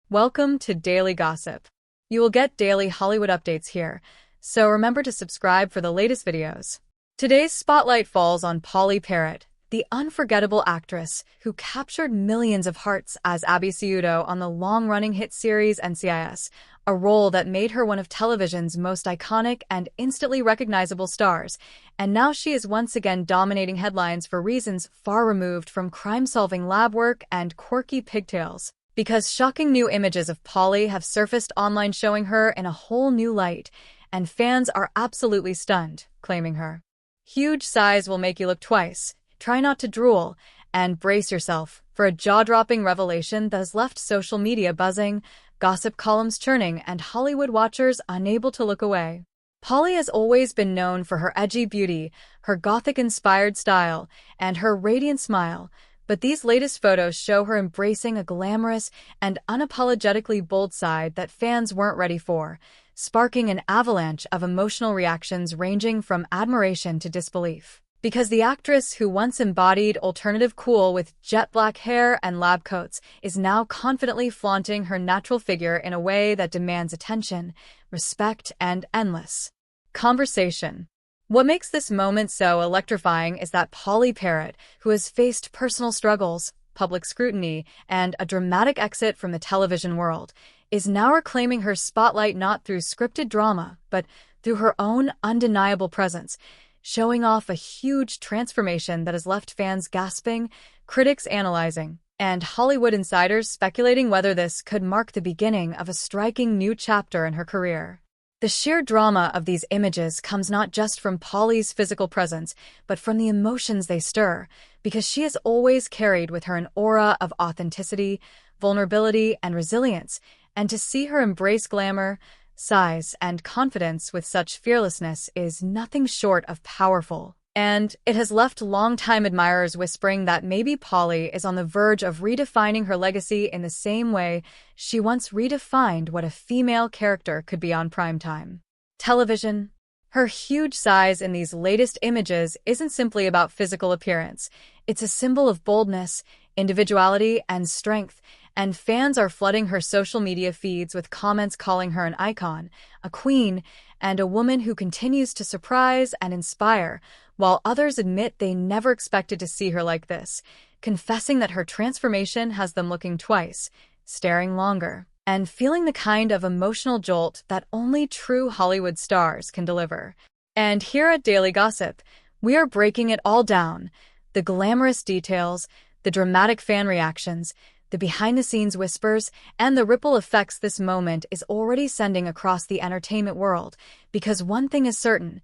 Welcome to Daily Gossip. You will get daily Hollywood updates here, so remember to subscribe for the latest videos. Today's spotlight falls on Pauley Perrette, the unforgettable actress who captured millions of hearts as Abby Sciuto on the long-running hit series NCIS, a role that made her one of television's most iconic and instantly recognizable stars. And now she is once again dominating headlines for reasons far removed from crime-solving lab work and quirky pigtails. Because shocking new images of Pauley have surfaced online showing her in a whole new light, and fans are absolutely stunned, claiming her huge size will make you look twice. Try not to drool, and brace yourself for a jaw-dropping revelation that has left social media buzzing, gossip columns churning, and Hollywood watchers unable to look away. Pauley has always been known for her edgy beauty, her gothic-inspired style, and her radiant smile, but these latest photos show her embracing a glamorous and unapologetically bold side that fans weren't ready for, sparking an avalanche of emotional reactions ranging from admiration to disbelief. Because the actress who once embodied alternative cool with jet black hair and lab coats is now confidently flaunting her natural figure in a way that demands attention, respect, and endless conversation. What makes this moment so electrifying is that Pauley Perrette, who has faced personal struggles, public scrutiny, and a dramatic exit from the television world, is now reclaiming her spotlight not through scripted drama, but through her own undeniable presence, showing off a huge transformation that has left fans gasping, critics analyzing, and Hollywood insiders speculating whether this could mark the beginning of a striking new chapter in her career. The sheer drama of these images comes not just from Pauley's physical presence, but from the emotions they stir, because she has always carried with her an aura of authenticity, vulnerability, and resilience, and to see her embrace glamour, size, and confidence with such fearlessness is nothing short of powerful. And it has left longtime admirers whispering that maybe Pauley is on the verge of redefining her legacy in the same way she once redefined what a female character could be on primetime television. Her huge size in these latest images isn't simply about physical appearance. It's a symbol of boldness, individuality, and strength, and fans are flooding her social media feeds with comments calling her an icon, a queen, and a woman who continues to surprise and inspire, while others admit they never expected to see her like this, confessing that her transformation has them looking twice, staring longer, and feeling the kind of emotional jolt that only true Hollywood stars can deliver. And here at Daily Gossip, we are breaking it all down: the glamorous details, the dramatic fan reactions, the behind-the-scenes whispers, and the ripple effects this moment is already sending across the entertainment world. Because one thing is certain: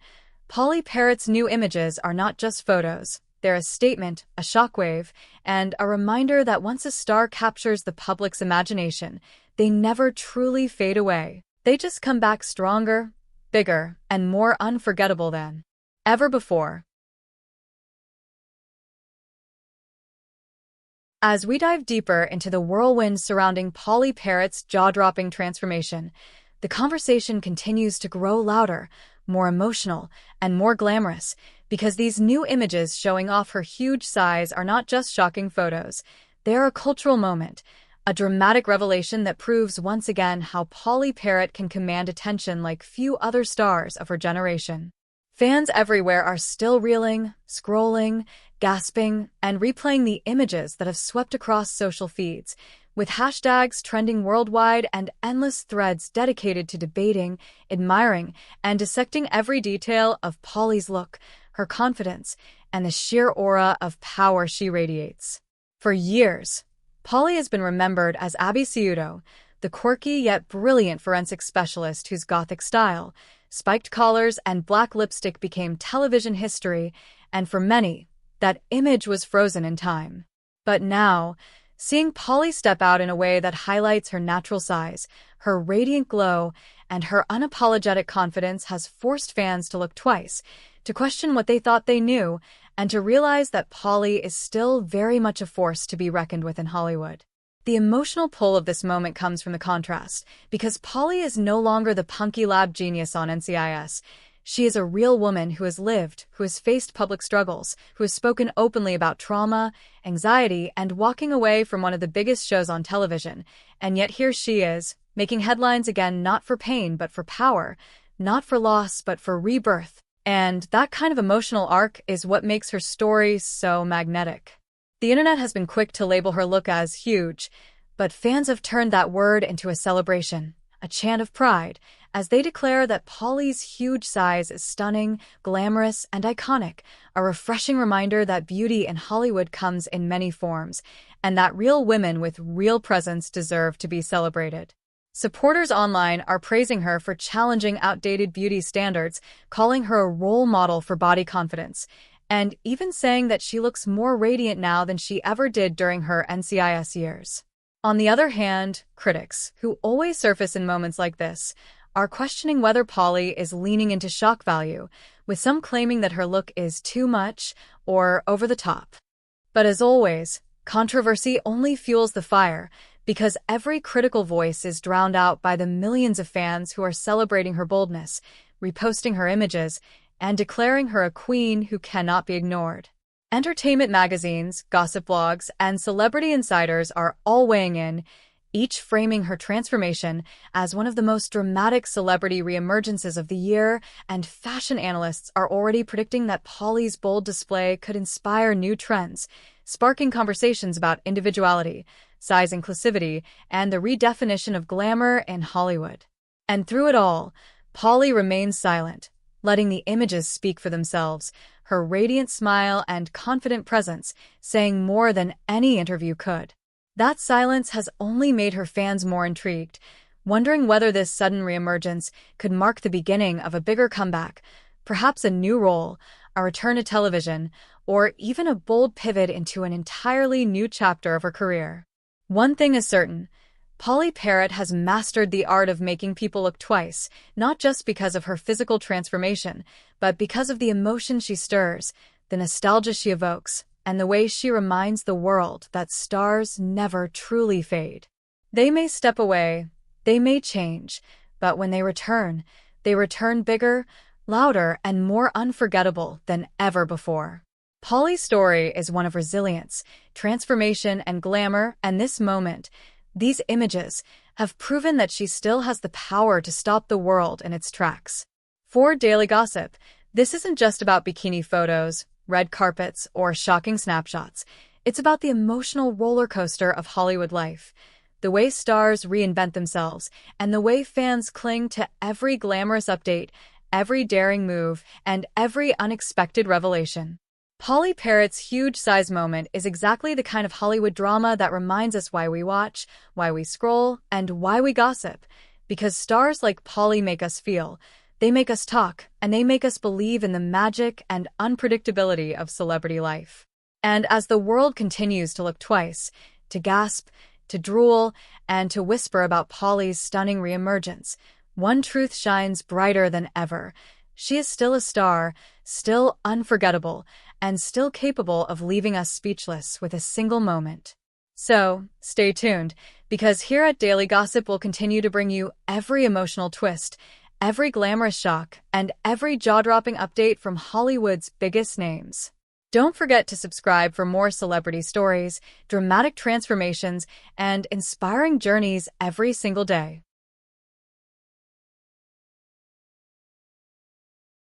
Pauley Perrette's new images are not just photos. They're a statement, a shockwave, and a reminder that once a star captures the public's imagination, they never truly fade away. They just come back stronger, bigger, and more unforgettable than ever before. As we dive deeper into the whirlwind surrounding Pauley Perrette's jaw-dropping transformation, the conversation continues to grow louder, more emotional, and more glamorous, because these new images showing off her huge size are not just shocking photos. They're a cultural moment, a dramatic revelation that proves once again how Pauley Perrette can command attention like few other stars of her generation. Fans everywhere are still reeling, scrolling, gasping, and replaying the images that have swept across social feeds, with hashtags trending worldwide and endless threads dedicated to debating, admiring, and dissecting every detail of Pauley's look, her confidence, and the sheer aura of power she radiates. For years, Pauley has been remembered as Abby Sciuto, the quirky yet brilliant forensic specialist whose gothic style, spiked collars, and black lipstick became television history, and for many, that image was frozen in time. But now, seeing Pauley step out in a way that highlights her natural size, her radiant glow, and her unapologetic confidence has forced fans to look twice, to question what they thought they knew, and to realize that Pauley is still very much a force to be reckoned with in Hollywood. The emotional pull of this moment comes from the contrast, because Pauley is no longer the punky lab genius on NCIS. She is a real woman who has lived, who has faced public struggles, who has spoken openly about trauma, anxiety, and walking away from one of the biggest shows on television. And yet here she is, making headlines again, not for pain but for power, not for loss but for rebirth. And that kind of emotional arc is what makes her story so magnetic. The internet has been quick to label her look as huge, but fans have turned that word into a celebration, a chant of pride, as they declare that Pauley's huge size is stunning, glamorous, and iconic, a refreshing reminder that beauty in Hollywood comes in many forms, and that real women with real presence deserve to be celebrated. Supporters online are praising her for challenging outdated beauty standards, calling her a role model for body confidence, and even saying that she looks more radiant now than she ever did during her NCIS years. On the other hand, critics, who always surface in moments like this, are questioning whether Pauley is leaning into shock value, with some claiming that her look is too much or over the top. But as always, controversy only fuels the fire, because every critical voice is drowned out by the millions of fans who are celebrating her boldness, reposting her images, and declaring her a queen who cannot be ignored. Entertainment magazines, gossip blogs, and celebrity insiders are all weighing in, each framing her transformation as one of the most dramatic celebrity reemergences of the year, and fashion analysts are already predicting that Pauley's bold display could inspire new trends, sparking conversations about individuality, size inclusivity, and the redefinition of glamour in Hollywood. And through it all, Pauley remains silent, letting the images speak for themselves, her radiant smile and confident presence saying more than any interview could. That silence has only made her fans more intrigued, wondering whether this sudden reemergence could mark the beginning of a bigger comeback, perhaps a new role, a return to television, or even a bold pivot into an entirely new chapter of her career. One thing is certain, Pauley Perrette has mastered the art of making people look twice, not just because of her physical transformation, but because of the emotion she stirs, the nostalgia she evokes, and the way she reminds the world that stars never truly fade. They may step away, they may change, but when they return bigger, louder, and more unforgettable than ever before. Pauley's story is one of resilience, transformation, and glamour, and this moment, these images, have proven that she still has the power to stop the world in its tracks. For Daily Gossip, this isn't just about bikini photos, red carpets, or shocking snapshots. It's about the emotional roller coaster of Hollywood life, the way stars reinvent themselves, and the way fans cling to every glamorous update, every daring move, and every unexpected revelation. Pauley Perrette's huge size moment is exactly the kind of Hollywood drama that reminds us why we watch, why we scroll, and why we gossip. Because stars like Pauley make us feel, they make us talk, and they make us believe in the magic and unpredictability of celebrity life. And as the world continues to look twice, to gasp, to drool, and to whisper about Pauley's stunning reemergence, one truth shines brighter than ever. She is still a star, still unforgettable, and still capable of leaving us speechless with a single moment. So, stay tuned, because here at Daily Gossip we'll continue to bring you every emotional twist, every glamorous shock, and every jaw-dropping update from Hollywood's biggest names. Don't forget to subscribe for more celebrity stories, dramatic transformations, and inspiring journeys every single day.